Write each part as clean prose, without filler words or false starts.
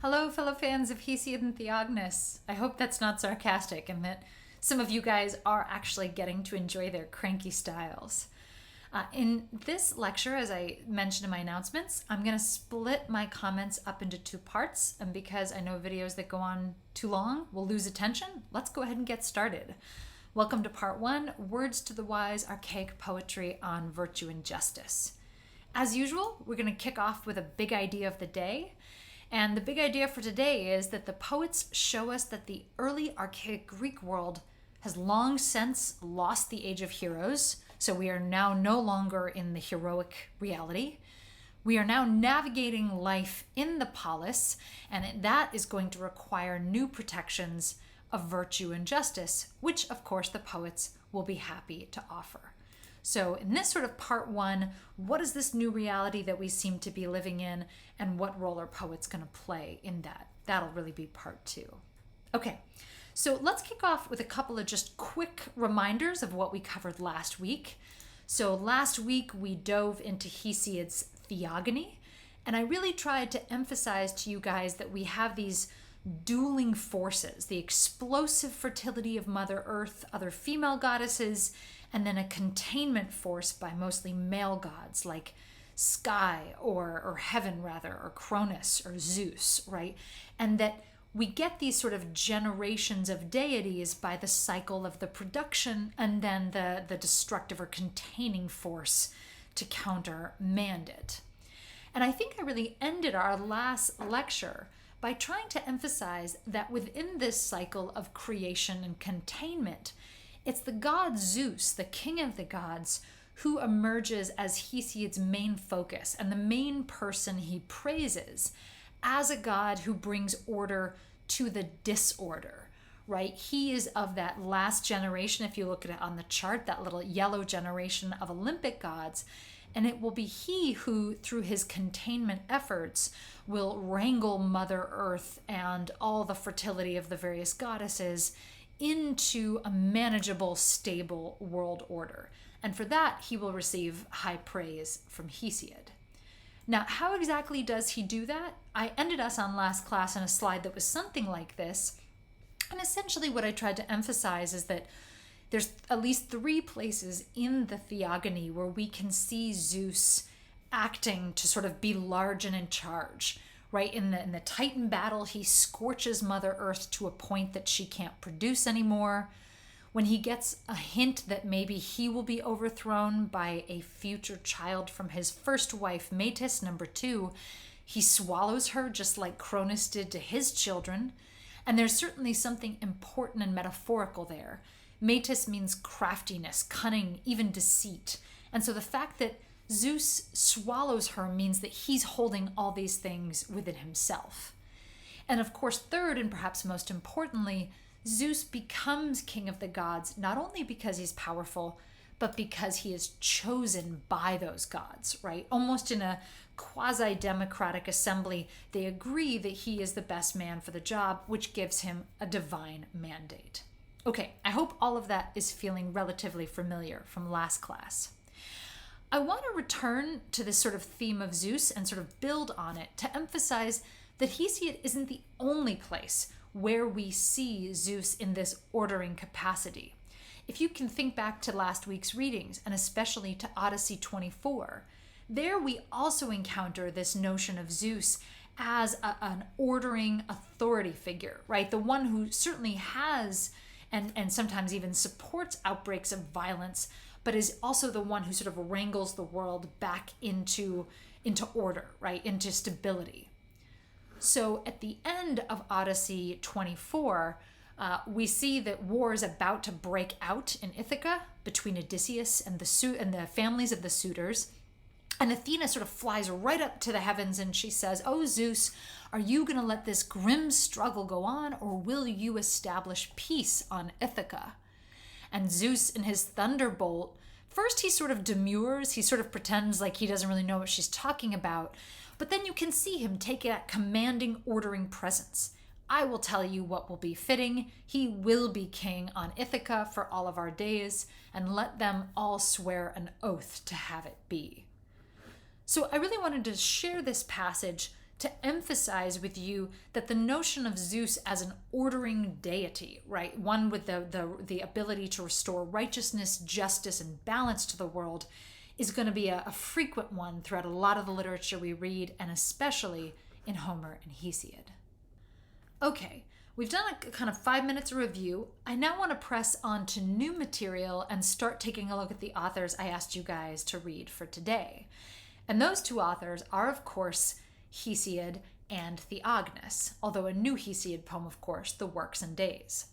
Hello, fellow fans of Hesiod and Theognis. I hope that's not sarcastic and that some of you guys are actually getting to enjoy their cranky styles. In this lecture, as I mentioned in my announcements, I'm going to split my comments up into two parts, and because I know videos that go on too long will lose attention, let's go ahead and get started. Welcome to part one, Words to the Wise, Archaic Poetry on Virtue and Justice. As usual, we're going to kick off with a big idea of the day. And the big idea for today is that the poets show us that the early archaic Greek world has long since lost the age of heroes. So we are now no longer in the heroic reality. We are now navigating life in the polis, and that is going to require new protections of virtue and justice, which of course the poets will be happy to offer. So in this sort of part one, what is this new reality that we seem to be living in, and what role are poets going to play in that? That'll really be part two. Okay, so let's kick off with a couple of just quick reminders of what we covered last week. So last week we dove into Hesiod's Theogony, and I really tried to emphasize to you guys that we have these dueling forces, the explosive fertility of Mother Earth, other female goddesses, and then a containment force by mostly male gods like Sky or Heaven rather, or Cronus or Zeus, right? And that we get these sort of generations of deities by the cycle of the production and then the destructive or containing force to countermand it. And I think I really ended our last lecture by trying to emphasize that within this cycle of creation and containment, it's the god Zeus, the king of the gods, who emerges as Hesiod's main focus and the main person he praises as a god who brings order to the disorder, right? He is of that last generation, if you look at it on the chart, that little yellow generation of Olympic gods, and it will be he who, through his containment efforts, will wrangle Mother Earth and all the fertility of the various goddesses into a manageable, stable world order. And for that, he will receive high praise from Hesiod. Now, how exactly does he do that? I ended us on last class in a slide that was something like this. And essentially what I tried to emphasize is that there's at least three places in the Theogony where we can see Zeus acting to sort of be large and in charge. Right, in the Titan battle, he scorches Mother Earth to a point that she can't produce anymore. When he gets a hint that maybe he will be overthrown by a future child from his first wife, Metis, number 2, he swallows her just like Cronus did to his children. And there's certainly something important and metaphorical there. Metis means craftiness, cunning, even deceit. And so the fact that Zeus swallows her means that he's holding all these things within himself. And of course, third, and perhaps most importantly, Zeus becomes king of the gods, not only because he's powerful, but because he is chosen by those gods, right? Almost in a quasi-democratic assembly, they agree that he is the best man for the job, which gives him a divine mandate. Okay, I hope all of that is feeling relatively familiar from last class. I want to return to this sort of theme of Zeus and sort of build on it to emphasize that Hesiod isn't the only place where we see Zeus in this ordering capacity. If you can think back to last week's readings, and especially to Odyssey 24, there we also encounter this notion of Zeus as an ordering authority figure, right? The one who certainly has and sometimes even supports outbreaks of violence, but is also the one who sort of wrangles the world back into order, right? Into stability. So at the end of Odyssey 24, we see that war is about to break out in Ithaca between Odysseus and the families of the suitors. And Athena sort of flies right up to the heavens and she says, "Oh, Zeus, are you going to let this grim struggle go on, or will you establish peace on Ithaca?" And Zeus, in his thunderbolt, first he sort of demurs, he sort of pretends like he doesn't really know what she's talking about, but then you can see him take that commanding, ordering presence. "I will tell you what will be fitting. He will be king on Ithaca for all of our days, and let them all swear an oath to have it be." So I really wanted to share this passage to emphasize with you that the notion of Zeus as an ordering deity, right, one with the ability to restore righteousness, justice, and balance to the world, is going to be a frequent one throughout a lot of the literature we read, and especially in Homer and Hesiod. Okay, we've done a kind of 5 minutes of review. I now want to press on to new material and start taking a look at the authors I asked you guys to read for today. And those two authors are, of course, Hesiod and Theognis, although a new Hesiod poem, of course, The Works and Days.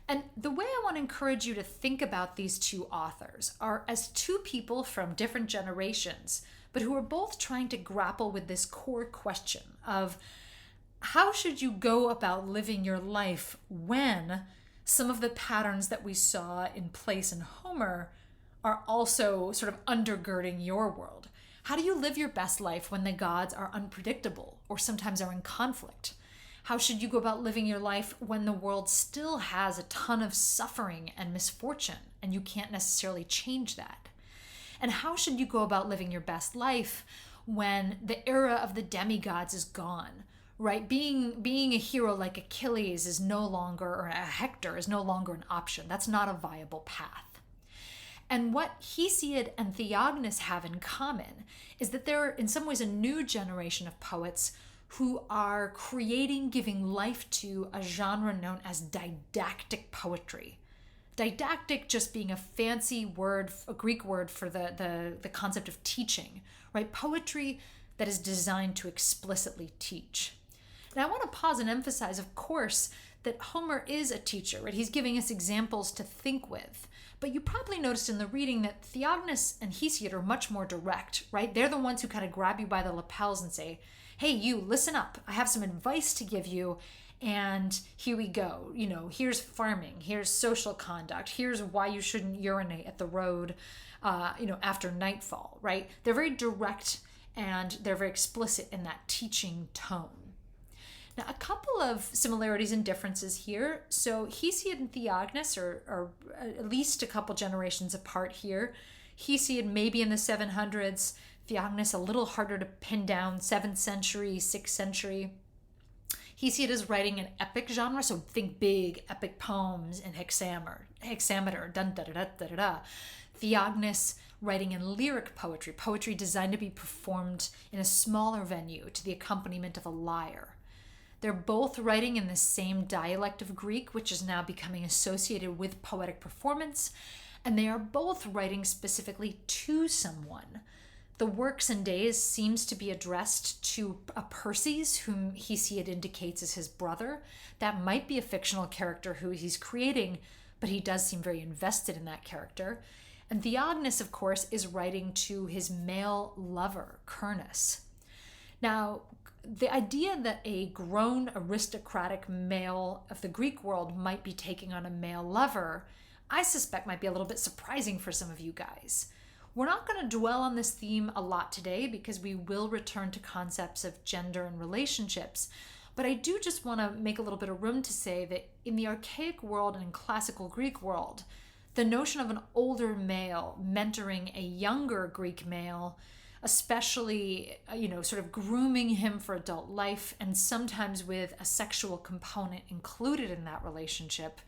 And the way I want to encourage you to think about these two authors are as two people from different generations, but who are both trying to grapple with this core question of how should you go about living your life when some of the patterns that we saw in place in Homer are also sort of undergirding your world? How do you live your best life when the gods are unpredictable or sometimes are in conflict? How should you go about living your life when the world still has a ton of suffering and misfortune and you can't necessarily change that? And how should you go about living your best life when the era of the demigods is gone, right? Being a hero like Achilles is no longer, or a Hector is no longer an option. That's not a viable path. And what Hesiod and Theognis have in common is that they're in some ways a new generation of poets who are giving life to a genre known as didactic poetry. Didactic just being a fancy word, a Greek word for the concept of teaching, right? Poetry that is designed to explicitly teach. And I want to pause and emphasize, of course, that Homer is a teacher, right? He's giving us examples to think with. But you probably noticed in the reading that Theognis and Hesiod are much more direct, right? They're the ones who kind of grab you by the lapels and say, hey, you, listen up. I have some advice to give you, and here we go. Here's farming, here's social conduct, here's why you shouldn't urinate at the road, after nightfall, right? They're very direct and they're very explicit in that teaching tone. Now, a couple of similarities and differences here. So Hesiod and Theognis are at least a couple generations apart here. Hesiod maybe in the 700s, Theognis a little harder to pin down, 7th century, 6th century. Hesiod is writing an epic genre, so think big epic poems in hexameter, dun da da da da da. Theognis writing in lyric poetry designed to be performed in a smaller venue to the accompaniment of a lyre. They're both writing in the same dialect of Greek, which is now becoming associated with poetic performance, and they are both writing specifically to someone. The Works and Days seems to be addressed to a Perses, whom Hesiod indicates as his brother. That might be a fictional character who he's creating, but he does seem very invested in that character. And Theognis, of course, is writing to his male lover, Cernus. Now, the idea that a grown aristocratic male of the Greek world might be taking on a male lover, I suspect might be a little bit surprising for some of you guys. We're not going to dwell on this theme a lot today because we will return to concepts of gender and relationships. But I do just want to make a little bit of room to say that in the archaic world and in classical Greek world, the notion of an older male mentoring a younger Greek male, especially, sort of grooming him for adult life, and sometimes with a sexual component included in that relationship,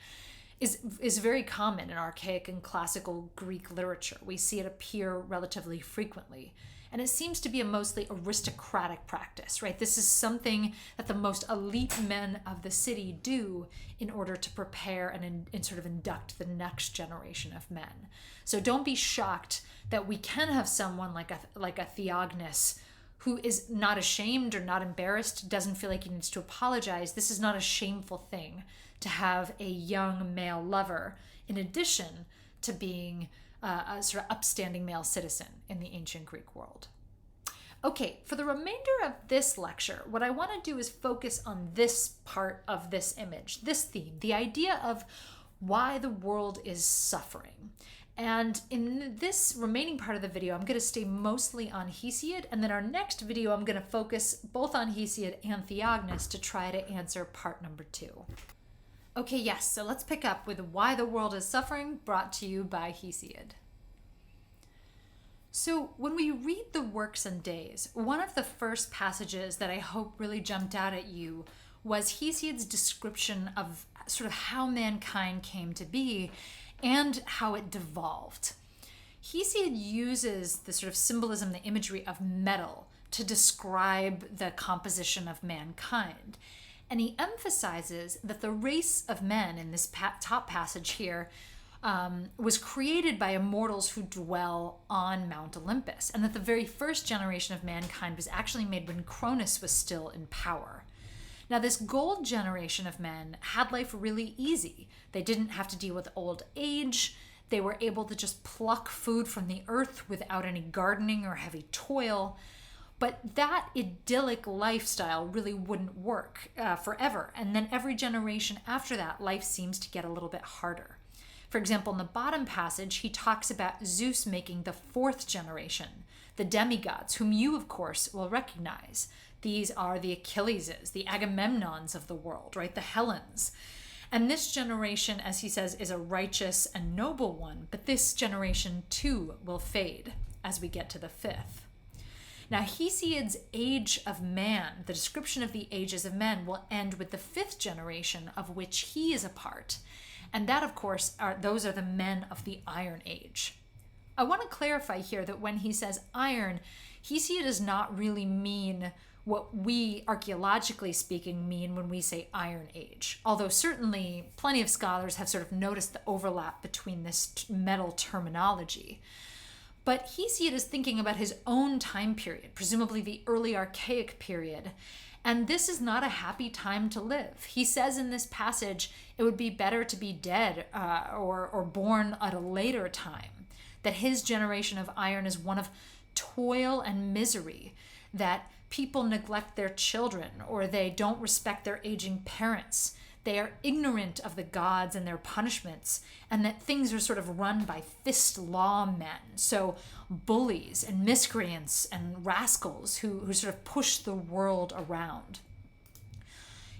is very common in archaic and classical Greek literature. We see it appear relatively frequently. And it seems to be a mostly aristocratic practice, right? This is something that the most elite men of the city do in order to prepare and sort of induct the next generation of men. So don't be shocked that we can have someone like a Theognis who is not ashamed or not embarrassed, doesn't feel like he needs to apologize. This is not a shameful thing to have a young male lover, in addition to being a sort of upstanding male citizen in the ancient Greek world. Okay, for the remainder of this lecture, what I want to do is focus on this part of this image, this theme, the idea of why the world is suffering. And in this remaining part of the video, I'm going to stay mostly on Hesiod, and then our next video, I'm going to focus both on Hesiod and Theognis to try to answer part number 2. Okay, yes, so let's pick up with Why the World is Suffering, brought to you by Hesiod. So, when we read the Works and Days, one of the first passages that I hope really jumped out at you was Hesiod's description of sort of how mankind came to be and how it devolved. Hesiod uses the sort of symbolism, the imagery of metal to describe the composition of mankind. And he emphasizes that the race of men in this top passage here was created by immortals who dwell on Mount Olympus, and that the very first generation of mankind was actually made when Cronus was still in power. Now, this gold generation of men had life really easy. They didn't have to deal with old age. They were able to just pluck food from the earth without any gardening or heavy toil. But that idyllic lifestyle really wouldn't work forever. And then every generation after that, life seems to get a little bit harder. For example, in the bottom passage, he talks about Zeus making the fourth generation, the demigods, whom you, of course, will recognize. These are the Achilleses, the Agamemnons of the world, right? The Helens. And this generation, as he says, is a righteous and noble one, but this generation too will fade as we get to the fifth. Now, Hesiod's age of man, the description of the ages of men, will end with the fifth generation of which he is a part. And that, of course, those are the men of the Iron Age. I want to clarify here that when he says iron, Hesiod does not really mean what we, archaeologically speaking, mean when we say Iron Age. Although certainly plenty of scholars have sort of noticed the overlap between this metal terminology. But Hesiod is thinking about his own time period, presumably the early Archaic period. And this is not a happy time to live. He says in this passage, it would be better to be dead or born at a later time. That his generation of iron is one of toil and misery, that people neglect their children or they don't respect their aging parents. They are ignorant of the gods and their punishments, and that things are sort of run by fist law men. So bullies and miscreants and rascals who sort of push the world around.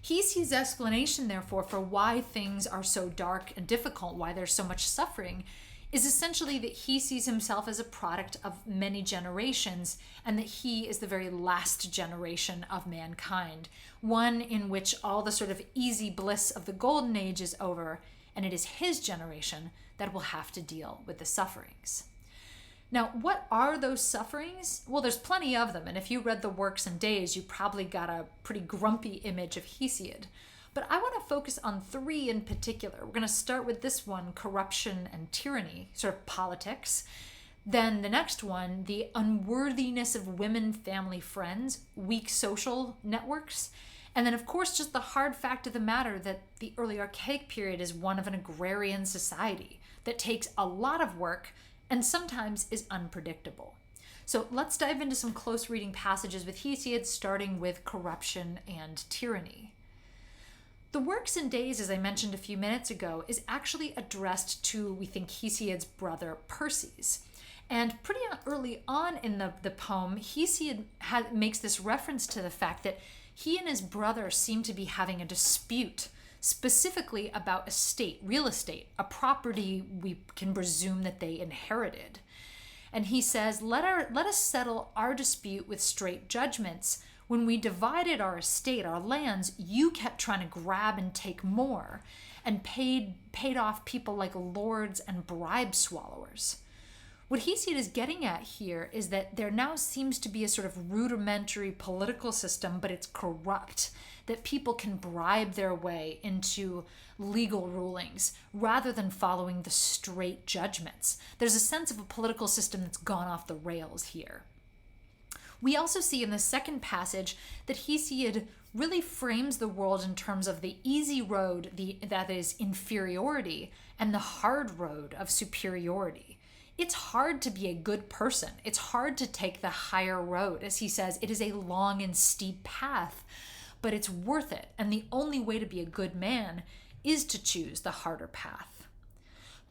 Hesiod's explanation, therefore, for why things are so dark and difficult, why there's so much suffering, is essentially that he sees himself as a product of many generations and that he is the very last generation of mankind, one in which all the sort of easy bliss of the golden age is over, and it is his generation that will have to deal with the sufferings. Now, what are those sufferings? Well, there's plenty of them, and if you read the Works and Days, you probably got a pretty grumpy image of Hesiod. But I want to focus on three in particular. We're going to start with this one, corruption and tyranny, sort of politics. Then the next one, the unworthiness of women, family, friends, weak social networks. And then, of course, just the hard fact of the matter that the early Archaic period is one of an agrarian society that takes a lot of work and sometimes is unpredictable. So let's dive into some close reading passages with Hesiod, starting with corruption and tyranny. The Works and Days, as I mentioned a few minutes ago, is actually addressed to, we think, Hesiod's brother Perses. And pretty early on in the poem, Hesiod makes this reference to the fact that he and his brother seem to be having a dispute, specifically about estate, real estate, a property we can presume that they inherited. And he says, let us settle our dispute with straight judgments. When we divided our estate, our lands, you kept trying to grab and take more and paid off people like lords and bribe swallowers. What Hesiod is getting at here is that there now seems to be a sort of rudimentary political system, but it's corrupt, that people can bribe their way into legal rulings rather than following the straight judgments. There's a sense of a political system that's gone off the rails here. We also see in the second passage that Hesiod really frames the world in terms of the easy road, that is inferiority, and the hard road of superiority. It's hard to be a good person. It's hard to take the higher road. As he says, it is a long and steep path, but it's worth it. And the only way to be a good man is to choose the harder path.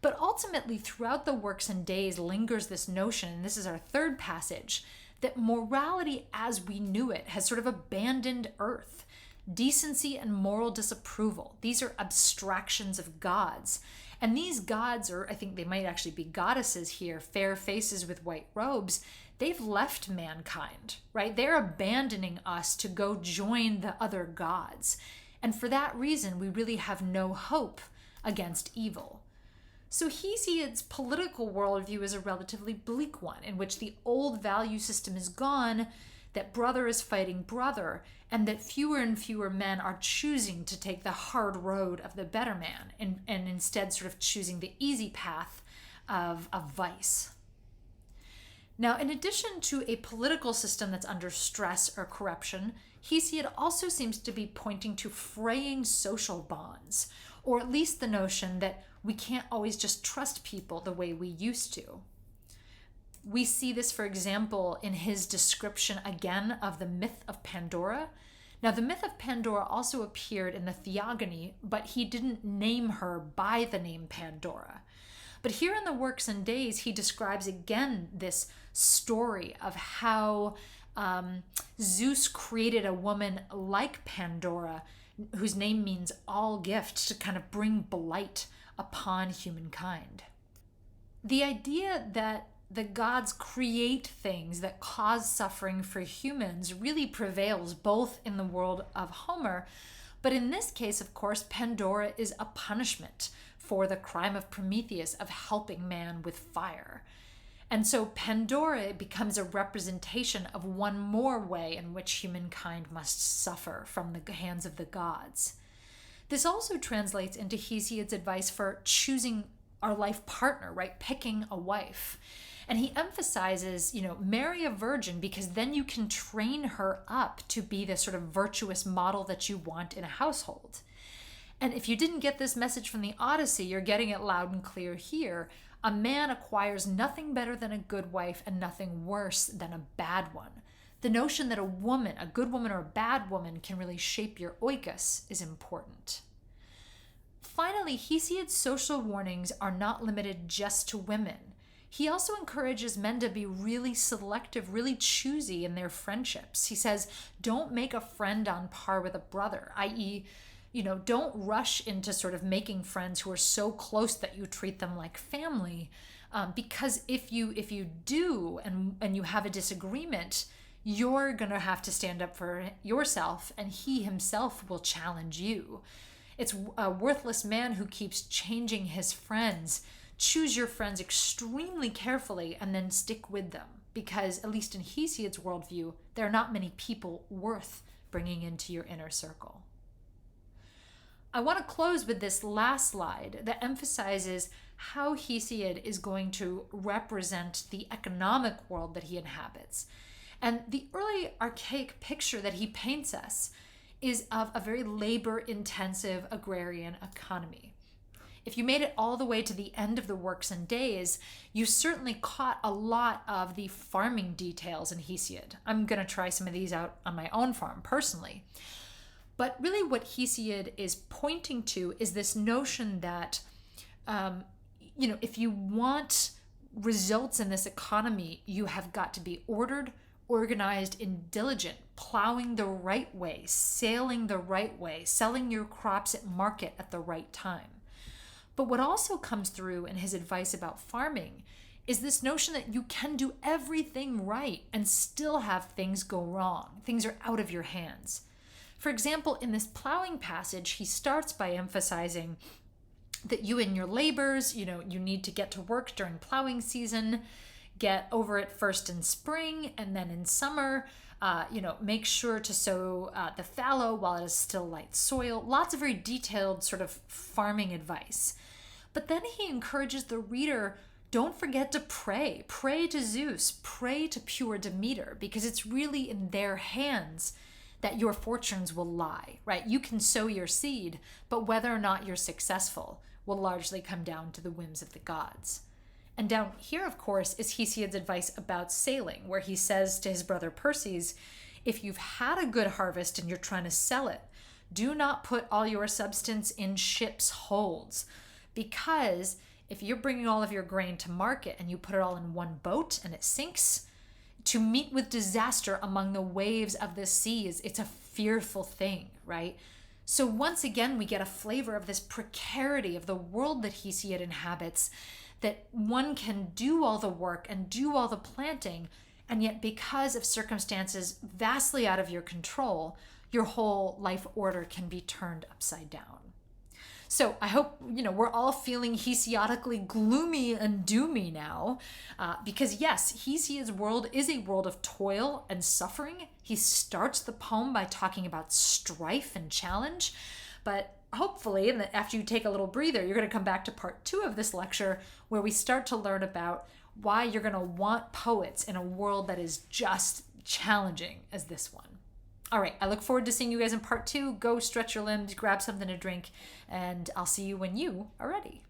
But ultimately, throughout the Works and Days lingers this notion, and this is our third passage, that morality as we knew it has sort of abandoned earth, decency and moral disapproval. These are abstractions of gods. And these gods, or I think they might actually be goddesses here, fair faces with white robes, they've left mankind, right? They're abandoning us to go join the other gods. And for that reason, we really have no hope against evil. So Hesiod's political worldview is a relatively bleak one, in which the old value system is gone, that brother is fighting brother, and that fewer and fewer men are choosing to take the hard road of the better man, and instead sort of choosing the easy path of vice. Now, in addition to a political system that's under stress or corruption, Hesiod also seems to be pointing to fraying social bonds, or at least the notion that we can't always just trust people the way we used to. We see this, for example, in his description again of the myth of Pandora. Now, the myth of Pandora also appeared in the Theogony, but he didn't name her by the name Pandora. But here in the Works and Days, he describes again this story of how Zeus created a woman like Pandora, whose name means all gift, to kind of bring blight upon humankind. The idea that the gods create things that cause suffering for humans really prevails both in the world of Homer, but in this case, of course, Pandora is a punishment for the crime of Prometheus of helping man with fire. And so Pandora becomes a representation of one more way in which humankind must suffer from the hands of the gods. This also translates into Hesiod's advice for choosing our life partner, right? Picking a wife. And he emphasizes, marry a virgin, because then you can train her up to be the sort of virtuous model that you want in a household. And if you didn't get this message from the Odyssey, you're getting it loud and clear here. A man acquires nothing better than a good wife and nothing worse than a bad one. The notion that a woman, a good woman or a bad woman, can really shape your oikos is important. Finally, Hesiod's social warnings are not limited just to women. He also encourages men to be really selective, really choosy in their friendships. He says, don't make a friend on par with a brother, i.e., don't rush into sort of making friends who are so close that you treat them like family. Because if you do and you have a disagreement, you're going to have to stand up for yourself, and he himself will challenge you. It's a worthless man who keeps changing his friends. Choose your friends extremely carefully and then stick with them, because at least in Hesiod's worldview, there are not many people worth bringing into your inner circle. I want to close with this last slide that emphasizes how Hesiod is going to represent the economic world that he inhabits. And the early archaic picture that he paints us is of a very labor-intensive agrarian economy. If you made it all the way to the end of the Works and Days, you certainly caught a lot of the farming details in Hesiod. I'm going to try some of these out on my own farm personally. But really what Hesiod is pointing to is this notion that, if you want results in this economy, you have got to be ordered, organized, and diligent, plowing the right way, sailing the right way, selling your crops at market at the right time. But what also comes through in his advice about farming is this notion that you can do everything right and still have things go wrong. Things are out of your hands. For example, in this plowing passage, he starts by emphasizing that you in your labors, you need to get to work during plowing season, get over it first in spring, and then in summer, make sure to sow the fallow while it is still light soil. Lots of very detailed sort of farming advice. But then he encourages the reader, don't forget to pray. Pray to Zeus, pray to pure Demeter, because it's really in their hands that your fortunes will lie, right? You can sow your seed, but whether or not you're successful will largely come down to the whims of the gods. And down here, of course, is Hesiod's advice about sailing, where he says to his brother Perses, if you've had a good harvest and you're trying to sell it, do not put all your substance in ships' holds, because if you're bringing all of your grain to market and you put it all in one boat and it sinks, to meet with disaster among the waves of the seas, it's a fearful thing, right? So once again, we get a flavor of this precarity of the world that Hesiod inhabits, that one can do all the work and do all the planting, and yet because of circumstances vastly out of your control, your whole life order can be turned upside down. So I hope, we're all feeling Hesiodically gloomy and doomy now, because yes, Hesiod's world is a world of toil and suffering. He starts the poem by talking about strife and challenge, but hopefully, and after you take a little breather, you're going to come back to part 2 of this lecture, where we start to learn about why you're going to want poets in a world that is just challenging as this one. All right, I look forward to seeing you guys in part 2. Go stretch your limbs, grab something to drink, and I'll see you when you are ready.